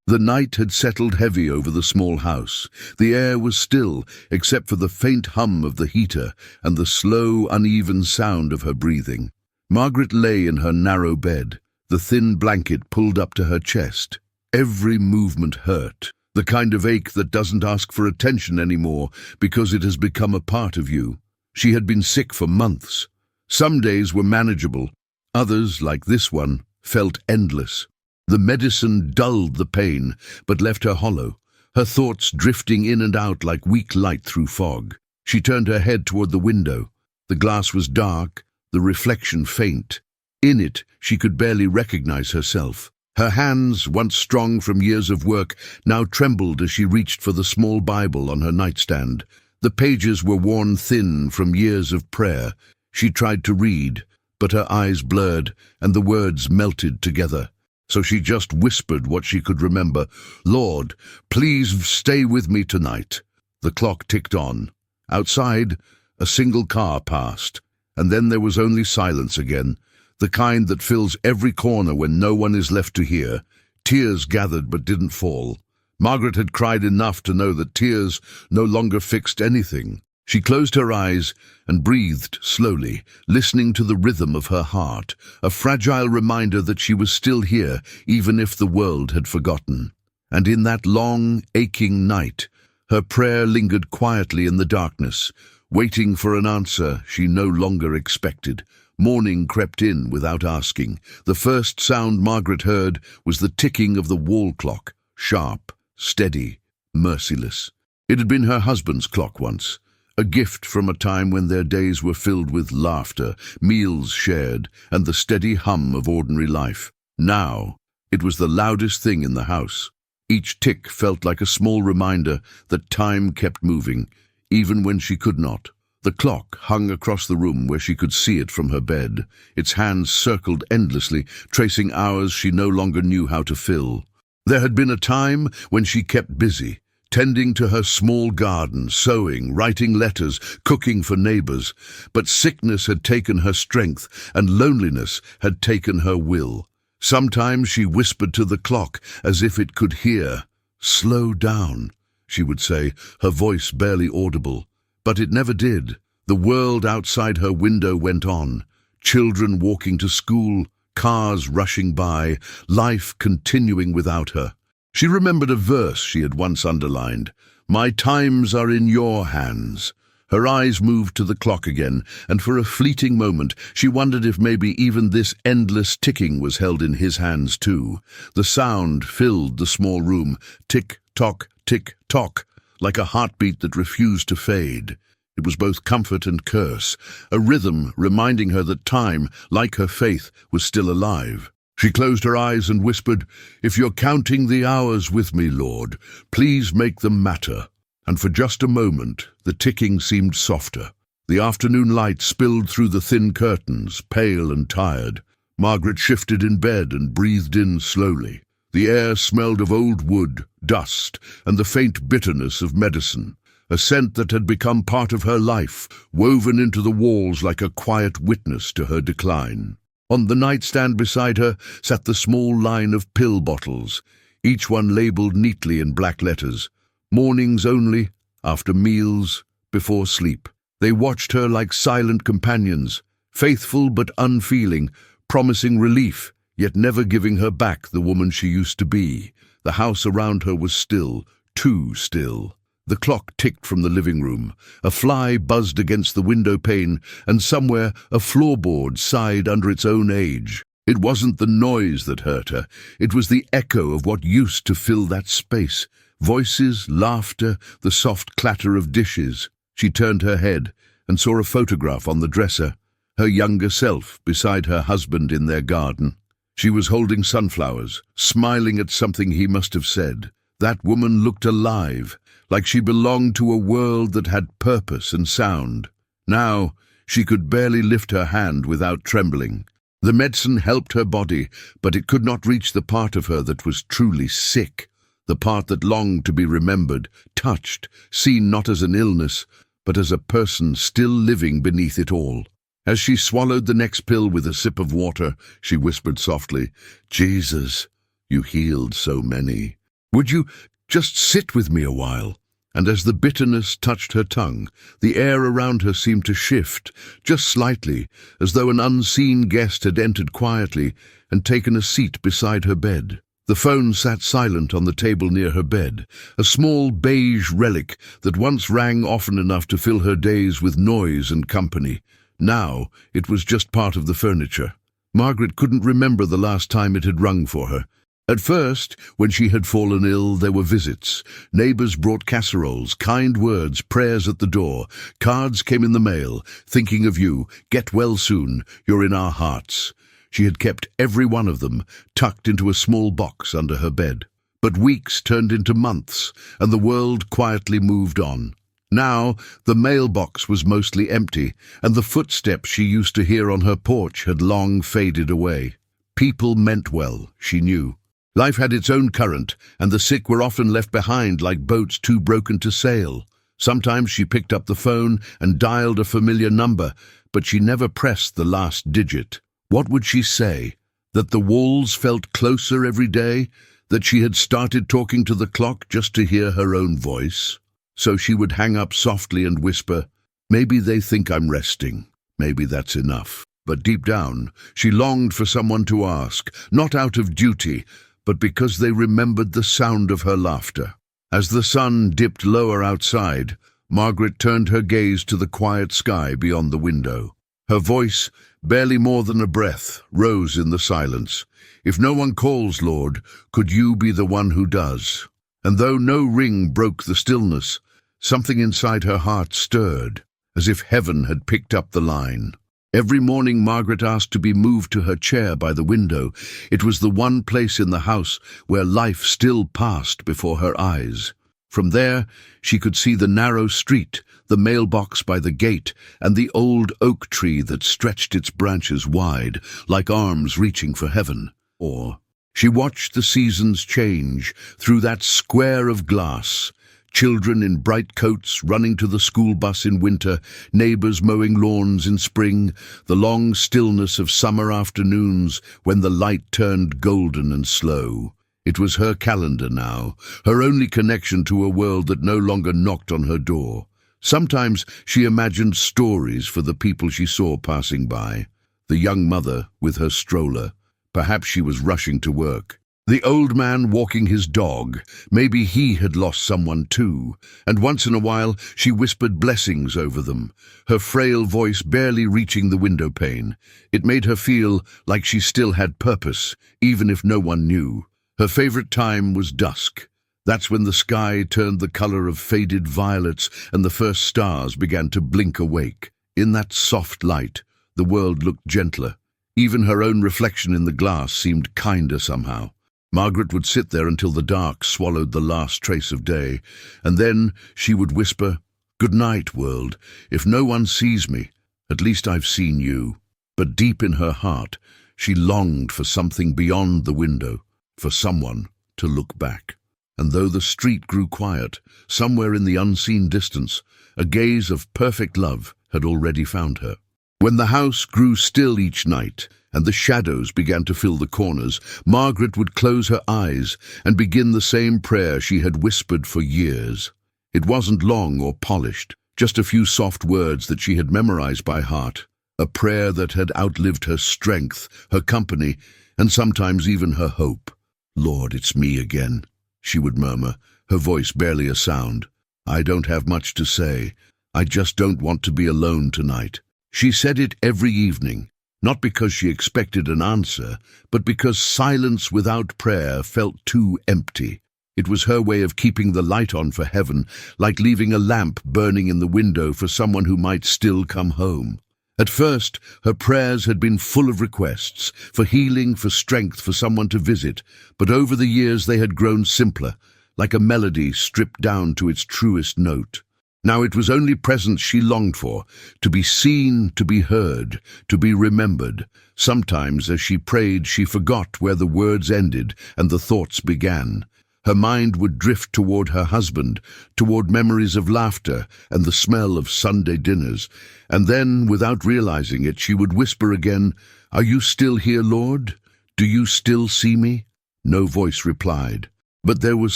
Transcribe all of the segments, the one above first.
The night had settled heavy over the small house. The air was still, except for the faint hum of the heater and the slow, uneven sound of her breathing. Margaret lay in her narrow bed, the thin blanket pulled up to her chest. Every movement hurt, the kind of ache that doesn't ask for attention anymore because it has become a part of you. She had been sick for months. Some days were manageable. Others, like this one, felt endless. The medicine dulled the pain, but left her hollow, her thoughts drifting in and out like weak light through fog. She turned her head toward the window. The glass was dark, the reflection faint. In it, she could barely recognize herself. Her hands, once strong from years of work, now trembled as she reached for the small Bible on her nightstand. The pages were worn thin from years of prayer. She tried to read, but her eyes blurred and the words melted together. So she just whispered what she could remember. "Lord, please stay with me tonight." The clock ticked on. Outside, a single car passed, and then there was only silence again, the kind that fills every corner when no one is left to hear. Tears gathered but didn't fall. Margaret had cried enough to know that tears no longer fixed anything. She closed her eyes and breathed slowly, listening to the rhythm of her heart, a fragile reminder that she was still here, even if the world had forgotten. And in that long, aching night, her prayer lingered quietly in the darkness, waiting for an answer she no longer expected. Morning crept in without asking. The first sound Margaret heard was the ticking of the wall clock, sharp, steady, merciless. It had been her husband's clock once. A gift from a time when their days were filled with laughter, meals shared, and the steady hum of ordinary life. Now, it was the loudest thing in the house. Each tick felt like a small reminder that time kept moving, even when she could not. The clock hung across the room where she could see it from her bed. Its hands circled endlessly, tracing hours she no longer knew how to fill. There had been a time when she kept busy, tending to her small garden, sewing, writing letters, cooking for neighbors. But sickness had taken her strength, and loneliness had taken her will. Sometimes she whispered to the clock as if it could hear. "Slow down," she would say, her voice barely audible. But it never did. The world outside her window went on. Children walking to school, cars rushing by, life continuing without her. She remembered a verse she had once underlined. "My times are in your hands." Her eyes moved to the clock again, and for a fleeting moment she wondered if maybe even this endless ticking was held in his hands too. The sound filled the small room, tick-tock, tick-tock, like a heartbeat that refused to fade. It was both comfort and curse, a rhythm reminding her that time, like her faith, was still alive. She closed her eyes and whispered, "If you're counting the hours with me, Lord, please make them matter." And for just a moment, the ticking seemed softer. The afternoon light spilled through the thin curtains, pale and tired. Margaret shifted in bed and breathed in slowly. The air smelled of old wood, dust, and the faint bitterness of medicine, a scent that had become part of her life, woven into the walls like a quiet witness to her decline. On the nightstand beside her sat the small line of pill bottles, each one labeled neatly in black letters. Mornings only, after meals, before sleep. They watched her like silent companions, faithful but unfeeling, promising relief, yet never giving her back the woman she used to be. The house around her was still, too still. The clock ticked from the living room. A fly buzzed against the window pane, and somewhere a floorboard sighed under its own age. It wasn't the noise that hurt her. It was the echo of what used to fill that space. Voices, laughter, the soft clatter of dishes. She turned her head and saw a photograph on the dresser, her younger self beside her husband in their garden. She was holding sunflowers, smiling at something he must have said. That woman looked alive, like she belonged to a world that had purpose and sound. Now, she could barely lift her hand without trembling. The medicine helped her body, but it could not reach the part of her that was truly sick, the part that longed to be remembered, touched, seen not as an illness, but as a person still living beneath it all. As she swallowed the next pill with a sip of water, she whispered softly, "Jesus, you healed so many." Would you just sit with me a while?" And as the bitterness touched her tongue, the air around her seemed to shift, just slightly, as though an unseen guest had entered quietly and taken a seat beside her bed. The phone sat silent on the table near her bed, a small beige relic that once rang often enough to fill her days with noise and company. Now it was just part of the furniture. Margaret couldn't remember the last time it had rung for her. At first, when she had fallen ill, there were visits. Neighbors brought casseroles, kind words, prayers at the door. Cards came in the mail, "Thinking of you, get well soon, you're in our hearts." She had kept every one of them, tucked into a small box under her bed. But weeks turned into months, and the world quietly moved on. Now, the mailbox was mostly empty, and the footsteps she used to hear on her porch had long faded away. People meant well, she knew. Life had its own current, and the sick were often left behind like boats too broken to sail. Sometimes she picked up the phone and dialed a familiar number, but she never pressed the last digit. What would she say? That the walls felt closer every day? That she had started talking to the clock just to hear her own voice? So she would hang up softly and whisper, "Maybe they think I'm resting. Maybe that's enough." But deep down, she longed for someone to ask, not out of duty, but because they remembered the sound of her laughter. As the sun dipped lower outside, Margaret turned her gaze to the quiet sky beyond the window. Her voice, barely more than a breath, rose in the silence. "If no one calls, Lord, could you be the one who does?" And though no ring broke the stillness, something inside her heart stirred, as if heaven had picked up the line. Every morning Margaret asked to be moved to her chair by the window. It was the one place in the house where life still passed before her eyes. From there, she could see the narrow street, the mailbox by the gate, and the old oak tree that stretched its branches wide, like arms reaching for heaven. Or she watched the seasons change through that square of glass. Children in bright coats running to the school bus in winter, neighbors mowing lawns in spring, the long stillness of summer afternoons when the light turned golden and slow. It was her calendar now, her only connection to a world that no longer knocked on her door. Sometimes she imagined stories for the people she saw passing by. The young mother with her stroller. Perhaps she was rushing to work. The old man walking his dog. Maybe he had lost someone too. And once in a while she whispered blessings over them, her frail voice barely reaching the window pane. It made her feel like she still had purpose, even if no one knew. Her favorite time was dusk. That's when the sky turned the color of faded violets and the first stars began to blink awake. In that soft light, the world looked gentler. Even her own reflection in the glass seemed kinder somehow. Margaret would sit there until the dark swallowed the last trace of day, and then she would whisper, "Good night, world. If no one sees me, at least I've seen you." But deep in her heart, she longed for something beyond the window, for someone to look back. And though the street grew quiet, somewhere in the unseen distance, a gaze of perfect love had already found her. When the house grew still each night, and the shadows began to fill the corners, Margaret would close her eyes and begin the same prayer she had whispered for years. It wasn't long or polished, just a few soft words that she had memorized by heart, a prayer that had outlived her strength, her company, and sometimes even her hope. "Lord, it's me again," she would murmur, her voice barely a sound. "I don't have much to say. I just don't want to be alone tonight." She said it every evening, not because she expected an answer, but because silence without prayer felt too empty. It was her way of keeping the light on for heaven, like leaving a lamp burning in the window for someone who might still come home. At first, her prayers had been full of requests, for healing, for strength, for someone to visit, but over the years they had grown simpler, like a melody stripped down to its truest note. Now it was only presence she longed for, to be seen, to be heard, to be remembered. Sometimes, as she prayed, she forgot where the words ended and the thoughts began. Her mind would drift toward her husband, toward memories of laughter and the smell of Sunday dinners, and then, without realizing it, she would whisper again, "Are you still here, Lord? Do you still see me?" No voice replied. But there was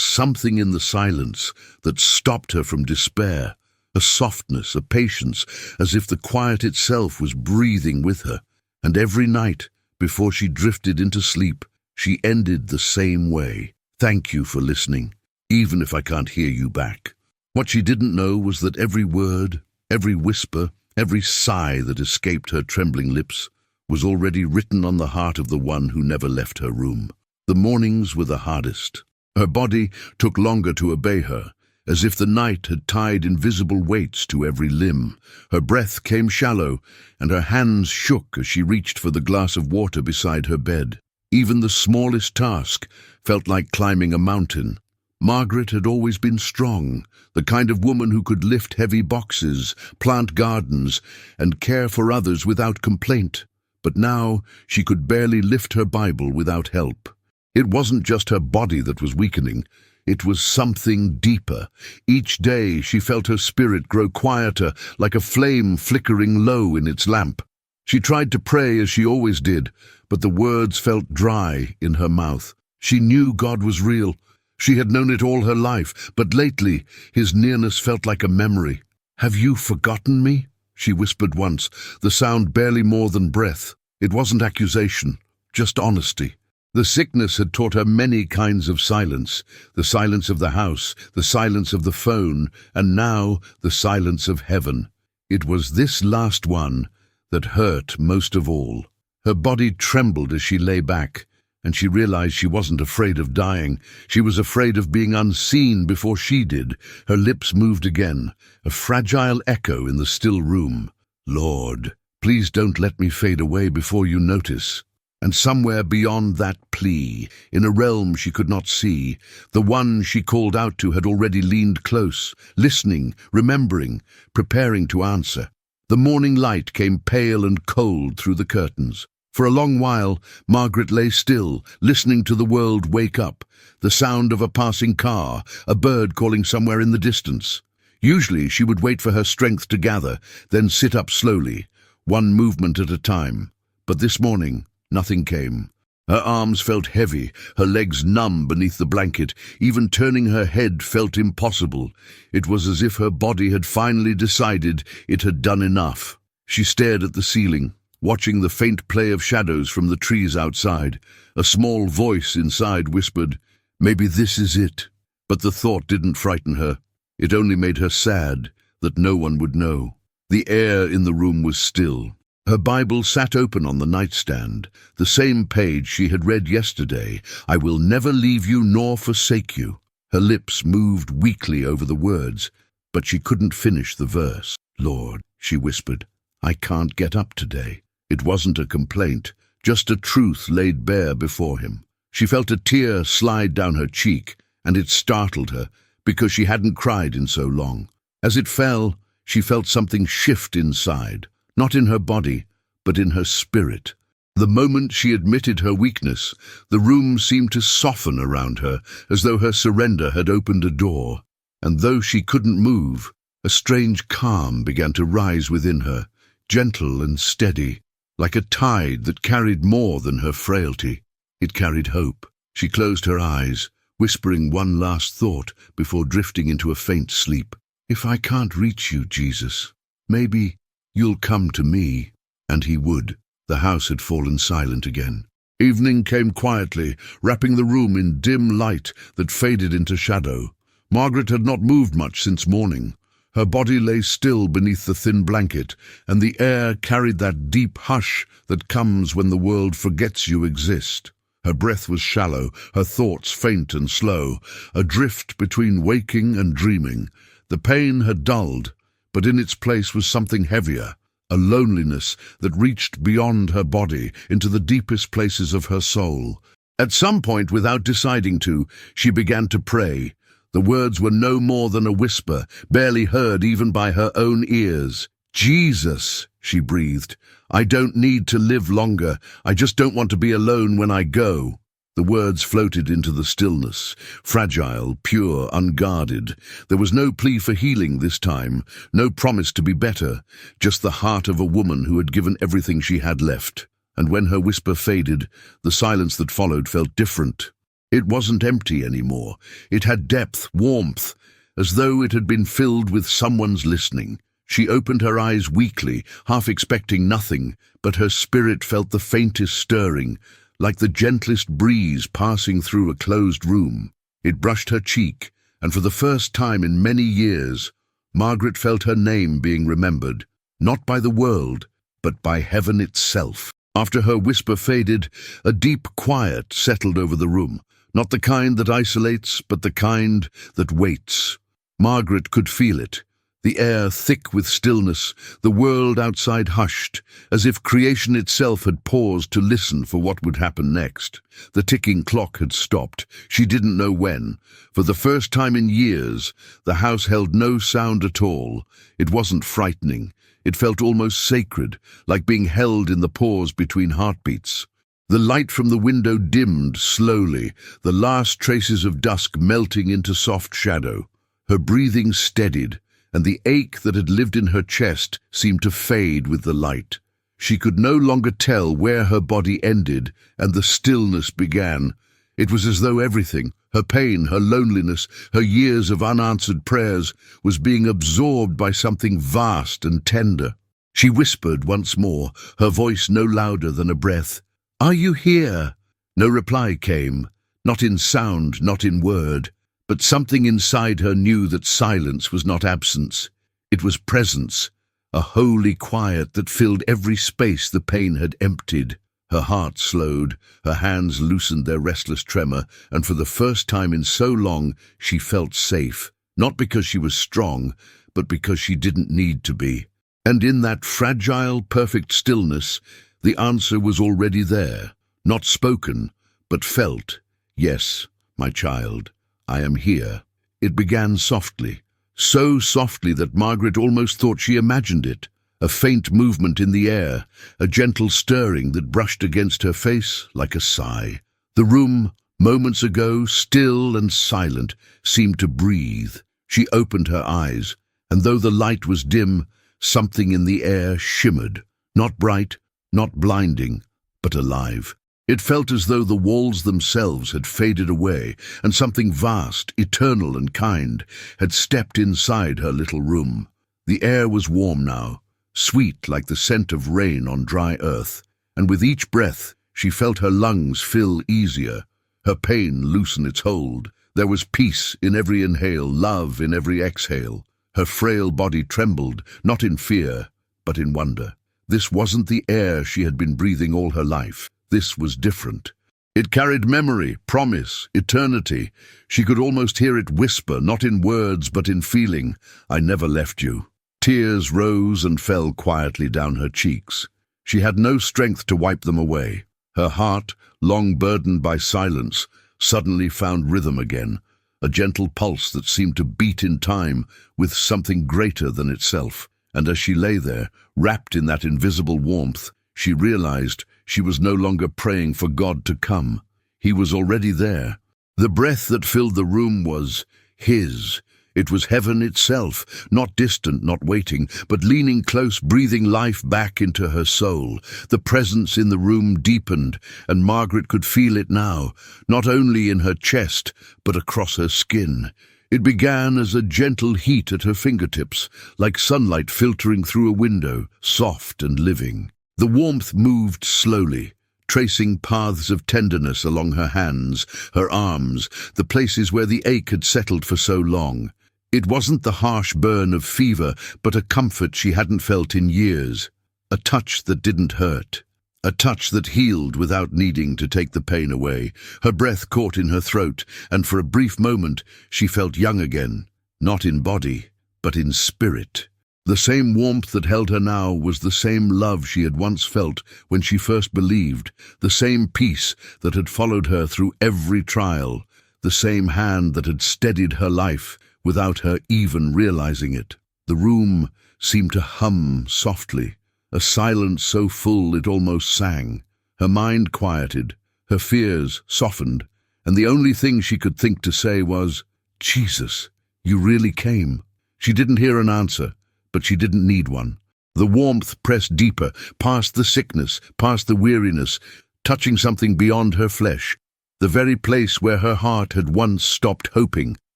something in the silence that stopped her from despair, a softness, a patience, as if the quiet itself was breathing with her. And every night, before she drifted into sleep, she ended the same way. Thank you for listening, even if I can't hear you back. What she didn't know was that every word, every whisper, every sigh that escaped her trembling lips was already written on the heart of the one who never left her room. The mornings were the hardest. Her body took longer to obey her, as if the night had tied invisible weights to every limb. Her breath came shallow, and her hands shook as she reached for the glass of water beside her bed. Even the smallest task felt like climbing a mountain. Margaret had always been strong, the kind of woman who could lift heavy boxes, plant gardens, and care for others without complaint. But now she could barely lift her Bible without help. It wasn't just her body that was weakening. It was something deeper. Each day she felt her spirit grow quieter, like a flame flickering low in its lamp. She tried to pray as she always did, but the words felt dry in her mouth. She knew God was real. She had known it all her life, but lately his nearness felt like a memory. "Have you forgotten me?" she whispered once, the sound barely more than breath. It wasn't accusation, just honesty. The sickness had taught her many kinds of silence, the silence of the house, the silence of the phone, and now the silence of heaven. It was this last one that hurt most of all. Her body trembled as she lay back, and she realized she wasn't afraid of dying. She was afraid of being unseen before she did. Her lips moved again, a fragile echo in the still room. "Lord, please don't let me fade away before you notice." And somewhere beyond that plea, in a realm she could not see, the one she called out to had already leaned close, listening, remembering, preparing to answer. The morning light came pale and cold through the curtains. For a long while, Margaret lay still, listening to the world wake up, the sound of a passing car, a bird calling somewhere in the distance. Usually she would wait for her strength to gather, then sit up slowly, one movement at a time. But this morning, nothing came. Her arms felt heavy, her legs numb beneath the blanket. Even turning her head felt impossible. It was as if her body had finally decided it had done enough. She stared at the ceiling, watching the faint play of shadows from the trees outside. A small voice inside whispered, "Maybe this is it." But the thought didn't frighten her. It only made her sad that no one would know. The air in the room was still. Her Bible sat open on the nightstand, the same page she had read yesterday, "I will never leave you nor forsake you." Her lips moved weakly over the words, but she couldn't finish the verse. "Lord," she whispered, "I can't get up today." It wasn't a complaint, just a truth laid bare before him. She felt a tear slide down her cheek, and it startled her, because she hadn't cried in so long. As it fell, she felt something shift inside. Not in her body, but in her spirit. The moment she admitted her weakness, the room seemed to soften around her, as though her surrender had opened a door. And though she couldn't move, a strange calm began to rise within her, gentle and steady, like a tide that carried more than her frailty. It carried hope. She closed her eyes, whispering one last thought before drifting into a faint sleep. "If I can't reach you, Jesus, maybe you'll come to me." And he would. The house had fallen silent again. Evening came quietly, wrapping the room in dim light that faded into shadow. Margaret had not moved much since morning. Her body lay still beneath the thin blanket, and the air carried that deep hush that comes when the world forgets you exist. Her breath was shallow, her thoughts faint and slow, adrift between waking and dreaming. The pain had dulled, but in its place was something heavier, a loneliness that reached beyond her body into the deepest places of her soul. At some point, without deciding to, she began to pray. The words were no more than a whisper, barely heard even by her own ears. "Jesus," she breathed, "I don't need to live longer. I just don't want to be alone when I go." The words floated into the stillness, fragile, pure, unguarded. There was no plea for healing this time, no promise to be better, just the heart of a woman who had given everything she had left. And when her whisper faded, the silence that followed felt different. It wasn't empty anymore. It had depth, warmth, as though it had been filled with someone's listening. She opened her eyes weakly, half expecting nothing, but her spirit felt the faintest stirring, like the gentlest breeze passing through a closed room. It brushed her cheek, and for the first time in many years, Margaret felt her name being remembered, not by the world, but by heaven itself. After her whisper faded, a deep quiet settled over the room, not the kind that isolates, but the kind that waits. Margaret could feel it, the air thick with stillness, the world outside hushed, as if creation itself had paused to listen for what would happen next. The ticking clock had stopped. She didn't know when. For the first time in years, the house held no sound at all. It wasn't frightening. It felt almost sacred, like being held in the pause between heartbeats. The light from the window dimmed slowly, the last traces of dusk melting into soft shadow. Her breathing steadied, and the ache that had lived in her chest seemed to fade with the light. She could no longer tell where her body ended and the stillness began. It was as though everything, her pain, her loneliness, her years of unanswered prayers, was being absorbed by something vast and tender. She whispered once more, her voice no louder than a breath. "Are you here?" No reply came, not in sound, not in word. But something inside her knew that silence was not absence. It was presence, a holy quiet that filled every space the pain had emptied. Her heart slowed, her hands loosened their restless tremor, and for the first time in so long she felt safe, not because she was strong, but because she didn't need to be. And in that fragile, perfect stillness, the answer was already there, not spoken, but felt. "Yes, my child, I am here." It began softly, so softly that Margaret almost thought she imagined it. A faint movement in the air, a gentle stirring that brushed against her face like a sigh. The room, moments ago still and silent, seemed to breathe. She opened her eyes, and though the light was dim, something in the air shimmered, not bright, not blinding, but alive. It felt as though the walls themselves had faded away, and something vast, eternal and kind had stepped inside her little room. The air was warm now, sweet like the scent of rain on dry earth, and with each breath she felt her lungs fill easier, her pain loosen its hold. There was peace in every inhale, love in every exhale. Her frail body trembled, not in fear, but in wonder. This wasn't the air she had been breathing all her life. This was different. It carried memory, promise, eternity. She could almost hear it whisper, not in words but in feeling, "I never left you." Tears rose and fell quietly down her cheeks. She had no strength to wipe them away. Her heart, long burdened by silence, suddenly found rhythm again, a gentle pulse that seemed to beat in time with something greater than itself. And as she lay there, wrapped in that invisible warmth, she realized she was no longer praying for God to come. He was already there. The breath that filled the room was his. It was heaven itself, not distant, not waiting, but leaning close, breathing life back into her soul. The presence in the room deepened, and Margaret could feel it now, not only in her chest, but across her skin. It began as a gentle heat at her fingertips, like sunlight filtering through a window, soft and living. The warmth moved slowly, tracing paths of tenderness along her hands, her arms, the places where the ache had settled for so long. It wasn't the harsh burn of fever, but a comfort she hadn't felt in years. A touch that didn't hurt. A touch that healed without needing to take the pain away. Her breath caught in her throat, and for a brief moment she felt young again, not in body, but in spirit. The same warmth that held her now was the same love she had once felt when she first believed, the same peace that had followed her through every trial, the same hand that had steadied her life without her even realizing it. The room seemed to hum softly, a silence so full it almost sang. Her mind quieted, her fears softened, and the only thing she could think to say was, "Jesus, you really came." She didn't hear an answer, but she didn't need one. The warmth pressed deeper, past the sickness, past the weariness, touching something beyond her flesh. the very place where her heart had once stopped hoping.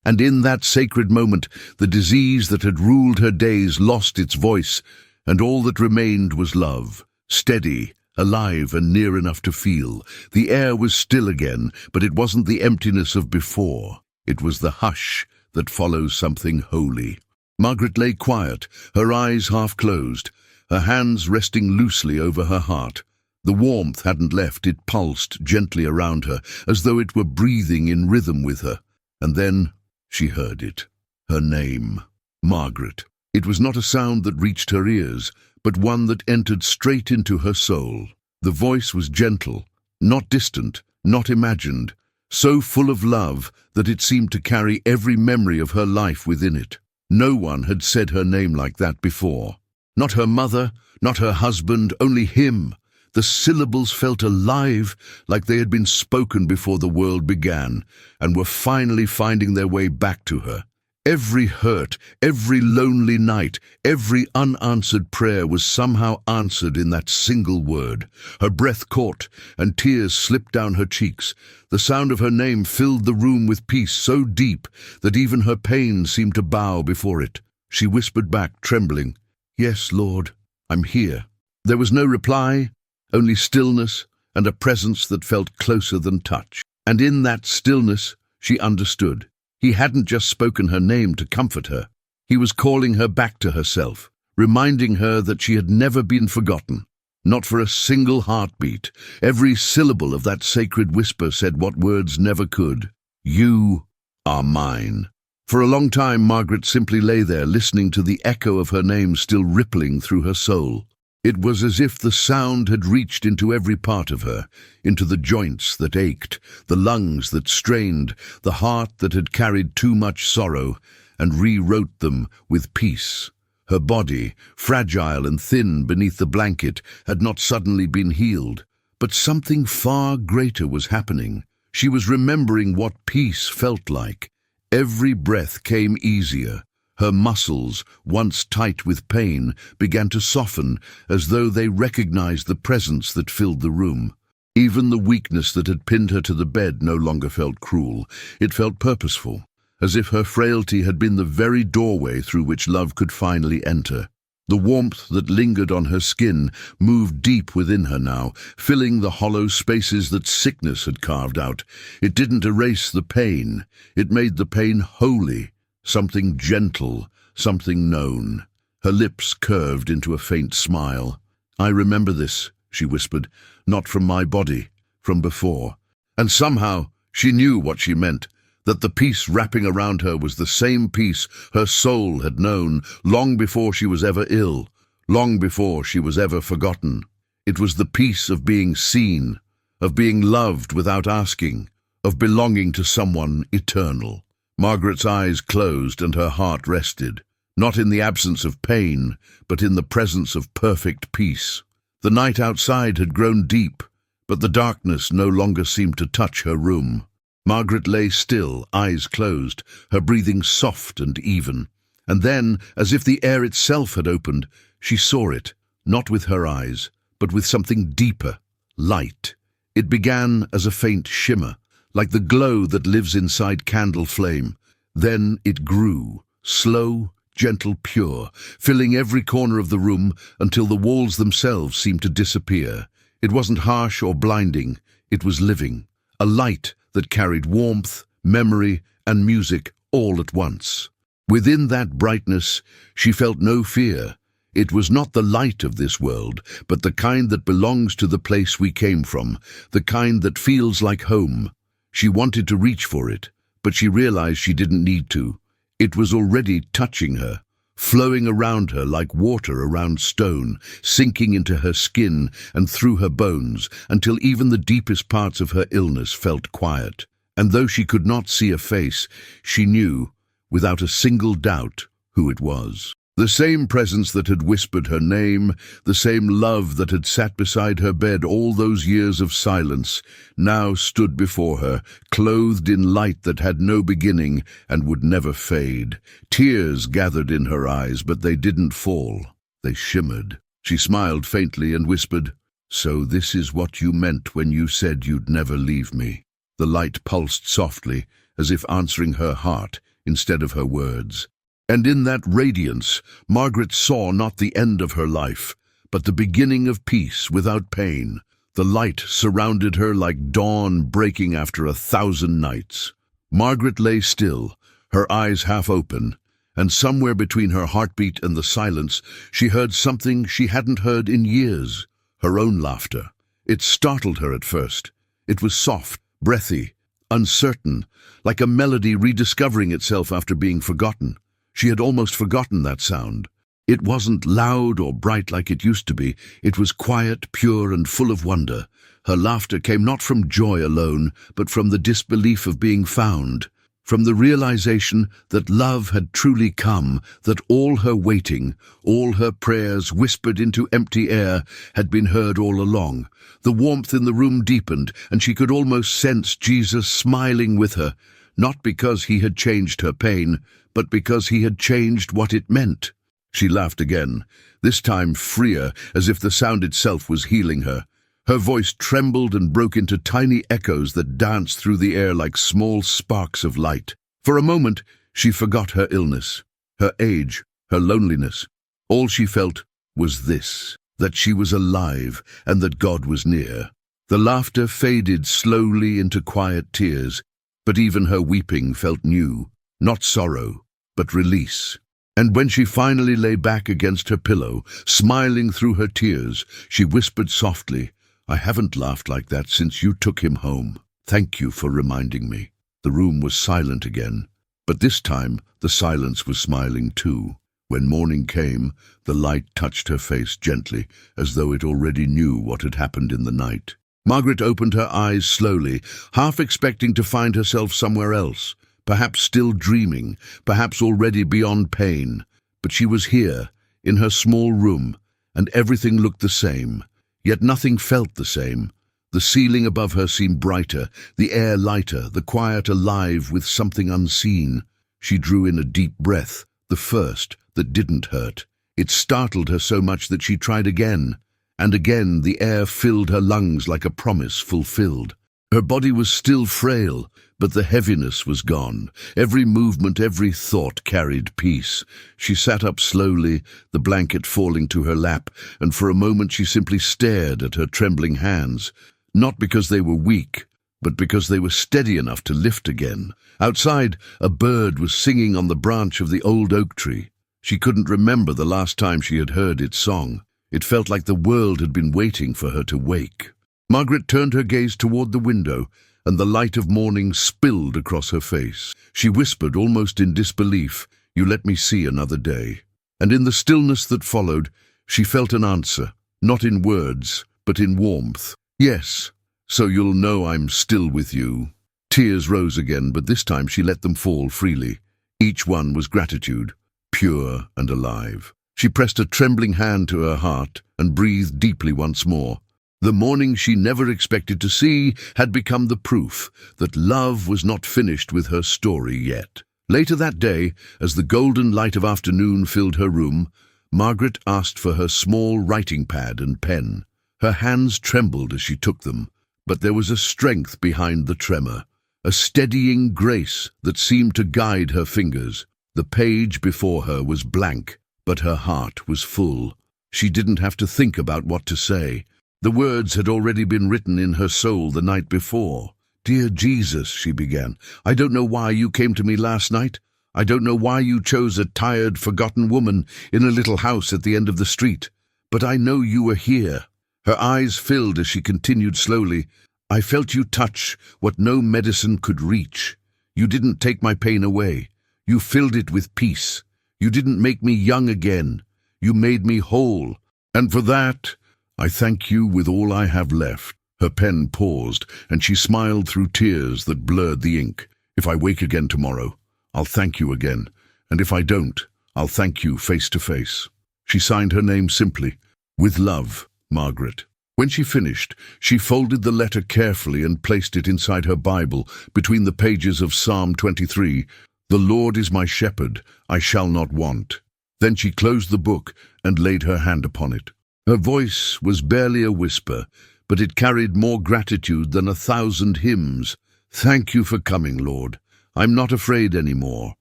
And in that sacred moment, the disease that had ruled her days lost its voice, and all that remained was love, steady, alive and near enough to feel. The air was still again, but it wasn't the emptiness of before. It was the hush that follows something holy. Margaret lay quiet, her eyes half closed, her hands resting loosely over her heart. The warmth hadn't left, it pulsed gently around her, as though it were breathing in rhythm with her. And then she heard it. Her name. Margaret. It was not a sound that reached her ears, but one that entered straight into her soul. The voice was gentle, not distant, not imagined, so full of love that it seemed to carry every memory of her life within it. No one had said her name like that before. Not her mother, not her husband, only him. The syllables felt alive, like they had been spoken before the world began, and were finally finding their way back to her. Every hurt, every lonely night, every unanswered prayer was somehow answered in that single word. Her breath caught, and tears slipped down her cheeks. The sound of her name filled the room with peace so deep that even her pain seemed to bow before it. She whispered back, trembling, "Yes, Lord, I'm here." There was no reply, only stillness and a presence that felt closer than touch. And in that stillness, she understood. He hadn't just spoken her name to comfort her. He was calling her back to herself, reminding her that she had never been forgotten. Not for a single heartbeat. Every syllable of that sacred whisper said what words never could. "You are mine." For a long time, Margaret simply lay there, listening to the echo of her name still rippling through her soul. It was as if the sound had reached into every part of her, into the joints that ached, the lungs that strained, the heart that had carried too much sorrow, and rewrote them with peace. Her body, fragile and thin beneath the blanket, had not suddenly been healed, but something far greater was happening. She was remembering what peace felt like. Every breath came easier. Her muscles, once tight with pain, began to soften as though they recognized the presence that filled the room. Even the weakness that had pinned her to the bed no longer felt cruel. It felt purposeful, as if her frailty had been the very doorway through which love could finally enter. The warmth that lingered on her skin moved deep within her now, filling the hollow spaces that sickness had carved out. It didn't erase the pain. It made the pain holy. Something gentle, something known. Her lips curved into a faint smile. "I remember this," she whispered, "not from my body, from before." And somehow she knew what she meant, that the peace wrapping around her was the same peace her soul had known long before she was ever ill, long before she was ever forgotten. It was the peace of being seen, of being loved without asking, of belonging to someone eternal. Margaret's eyes closed and her heart rested, not in the absence of pain, but in the presence of perfect peace. The night outside had grown deep, but the darkness no longer seemed to touch her room. Margaret lay still, eyes closed, her breathing soft and even. And then, as if the air itself had opened, she saw it, not with her eyes, but with something deeper, light. It began as a faint shimmer, like the glow that lives inside candle flame. Then it grew, slow, gentle, pure, filling every corner of the room until the walls themselves seemed to disappear. It wasn't harsh or blinding, it was living, a light that carried warmth, memory, and music all at once. Within that brightness, she felt no fear. It was not the light of this world, but the kind that belongs to the place we came from, the kind that feels like home. She wanted to reach for it, but she realized she didn't need to. It was already touching her, flowing around her like water around stone, sinking into her skin and through her bones until even the deepest parts of her illness felt quiet. And though she could not see a face, she knew, without a single doubt, who it was. The same presence that had whispered her name, the same love that had sat beside her bed all those years of silence, now stood before her, clothed in light that had no beginning and would never fade. Tears gathered in her eyes, but they didn't fall. They shimmered. She smiled faintly and whispered, "So this is what you meant when you said you'd never leave me." The light pulsed softly, as if answering her heart instead of her words. And in that radiance, Margaret saw not the end of her life, but the beginning of peace without pain. The light surrounded her like dawn breaking after 1,000 nights. Margaret lay still, her eyes half open, and somewhere between her heartbeat and the silence, she heard something she hadn't heard in years, her own laughter. It startled her at first. It was soft, breathy, uncertain, like a melody rediscovering itself after being forgotten. She had almost forgotten that sound. It wasn't loud or bright like it used to be. It was quiet, pure, and full of wonder. Her laughter came not from joy alone, but from the disbelief of being found, from the realization that love had truly come, that all her waiting, all her prayers whispered into empty air had been heard all along. The warmth in the room deepened, and she could almost sense Jesus smiling with her, not because he had changed her pain, but because he had changed what it meant. She laughed again, this time freer, as if the sound itself was healing her. Her voice trembled and broke into tiny echoes that danced through the air like small sparks of light. For a moment, she forgot her illness, her age, her loneliness. All she felt was this, that she was alive and that God was near. The laughter faded slowly into quiet tears, but even her weeping felt new, not sorrow, but release. And when she finally lay back against her pillow, smiling through her tears, she whispered softly, "I haven't laughed like that since you took him home. Thank you for reminding me." The room was silent again, but this time the silence was smiling too. When morning came, the light touched her face gently, as though it already knew what had happened in the night. Margaret opened her eyes slowly, half expecting to find herself somewhere else, perhaps still dreaming, perhaps already beyond pain. But she was here, in her small room, and everything looked the same. Yet nothing felt the same. The ceiling above her seemed brighter, the air lighter, the quiet alive with something unseen. She drew in a deep breath, the first that didn't hurt. It startled her so much that she tried again, and again the air filled her lungs like a promise fulfilled. Her body was still frail, but the heaviness was gone. Every movement, every thought carried peace. She sat up slowly, the blanket falling to her lap, and for a moment she simply stared at her trembling hands, not because they were weak, but because they were steady enough to lift again. Outside, a bird was singing on the branch of the old oak tree. She couldn't remember the last time she had heard its song. It felt like the world had been waiting for her to wake. Margaret turned her gaze toward the window, and the light of morning spilled across her face. She whispered, almost in disbelief, "You let me see another day." And in the stillness that followed, she felt an answer, not in words, but in warmth. "Yes, so you'll know I'm still with you." Tears rose again, but this time she let them fall freely. Each one was gratitude, pure and alive. She pressed a trembling hand to her heart and breathed deeply once more. The morning she never expected to see had become the proof that love was not finished with her story yet. Later that day, as the golden light of afternoon filled her room, Margaret asked for her small writing pad and pen. Her hands trembled as she took them, but there was a strength behind the tremor, a steadying grace that seemed to guide her fingers. The page before her was blank, but her heart was full. She didn't have to think about what to say. The words had already been written in her soul the night before. "Dear Jesus," she began, "I don't know why you came to me last night. I don't know why you chose a tired, forgotten woman in a little house at the end of the street. But I know you were here." Her eyes filled as she continued slowly. "I felt you touch what no medicine could reach. You didn't take my pain away. You filled it with peace. You didn't make me young again. You made me whole. And for that, I thank you with all I have left." Her pen paused, and she smiled through tears that blurred the ink. "If I wake again tomorrow, I'll thank you again. And if I don't, I'll thank you face to face." She signed her name simply, "With love, Margaret." When she finished, she folded the letter carefully and placed it inside her Bible, between the pages of Psalm 23. "The Lord is my shepherd, I shall not want." Then she closed the book and laid her hand upon it. Her voice was barely a whisper, but it carried more gratitude than 1,000 hymns. "Thank you for coming, Lord. I'm not afraid anymore."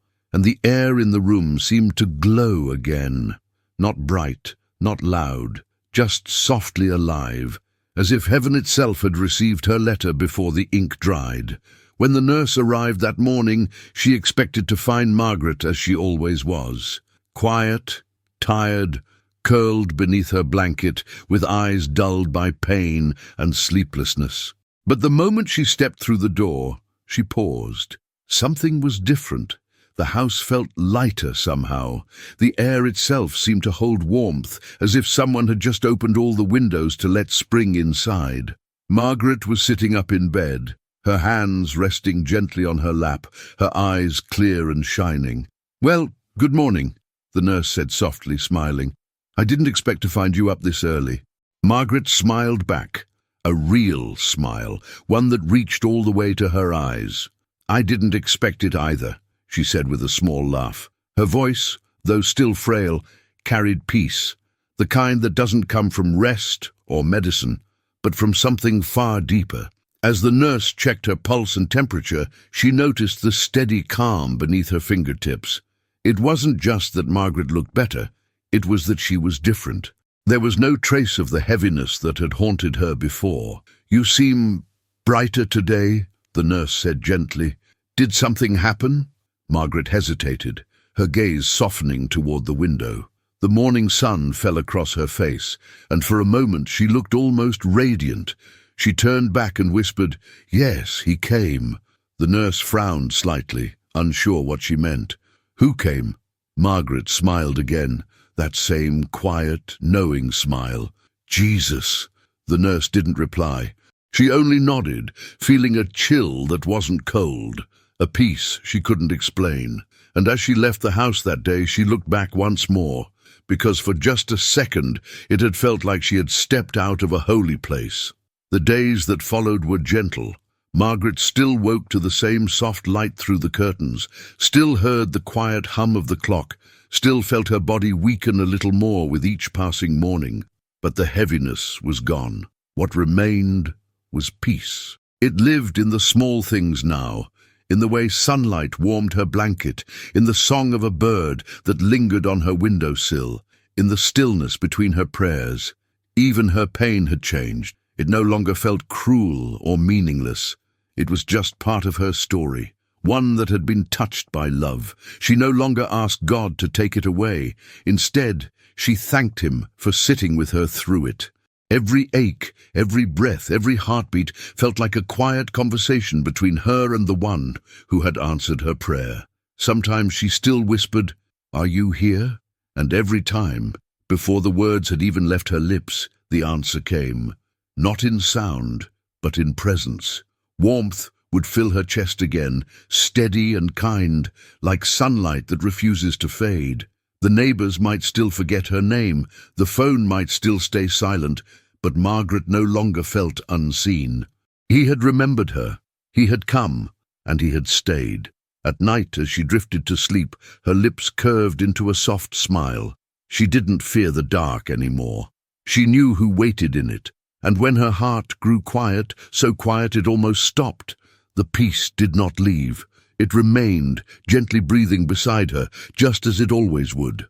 And the air in the room seemed to glow again. Not bright, not loud, just softly alive, as if heaven itself had received her letter before the ink dried. When the nurse arrived that morning, she expected to find Margaret as she always was. Quiet, tired, curled beneath her blanket, with eyes dulled by pain and sleeplessness. But the moment she stepped through the door, she paused. Something was different. The house felt lighter somehow. The air itself seemed to hold warmth, as if someone had just opened all the windows to let spring inside. Margaret was sitting up in bed, her hands resting gently on her lap, her eyes clear and shining. "Well, good morning," the nurse said softly, smiling. "I didn't expect to find you up this early." Margaret smiled back, a real smile, one that reached all the way to her eyes. "I didn't expect it either," she said with a small laugh. Her voice, though still frail, carried peace, the kind that doesn't come from rest or medicine, but from something far deeper. As the nurse checked her pulse and temperature, she noticed the steady calm beneath her fingertips. It wasn't just that Margaret looked better, it was that she was different. There was no trace of the heaviness that had haunted her before. "You seem brighter today," the nurse said gently. "Did something happen?" Margaret hesitated, her gaze softening toward the window. The morning sun fell across her face, and for a moment she looked almost radiant. She turned back and whispered, "Yes, he came." The nurse frowned slightly, unsure what she meant. "Who came?" Margaret smiled again, that same quiet, knowing smile. "Jesus." The nurse didn't reply. She only nodded, feeling a chill that wasn't cold, a peace she couldn't explain. And as she left the house that day, she looked back once more, because for just a second it had felt like she had stepped out of a holy place. The days that followed were gentle. Margaret still woke to the same soft light through the curtains, still heard the quiet hum of the clock, still felt her body weaken a little more with each passing morning. But the heaviness was gone. What remained was peace. It lived in the small things now, in the way sunlight warmed her blanket, in the song of a bird that lingered on her windowsill, in the stillness between her prayers. Even her pain had changed. It no longer felt cruel or meaningless. It was just part of her story, one that had been touched by love. She no longer asked God to take it away. Instead, she thanked him for sitting with her through it. Every ache, every breath, every heartbeat felt like a quiet conversation between her and the one who had answered her prayer. Sometimes she still whispered, "Are you here?" And every time, before the words had even left her lips, the answer came. Not in sound, but in presence. Warmth would fill her chest again, steady and kind, like sunlight that refuses to fade. The neighbors might still forget her name, the phone might still stay silent, but Margaret no longer felt unseen. He had remembered her, he had come, and he had stayed. At night, as she drifted to sleep, her lips curved into a soft smile. She didn't fear the dark anymore. She knew who waited in it. And when her heart grew quiet, so quiet it almost stopped, the peace did not leave. It remained, gently breathing beside her, just as it always would.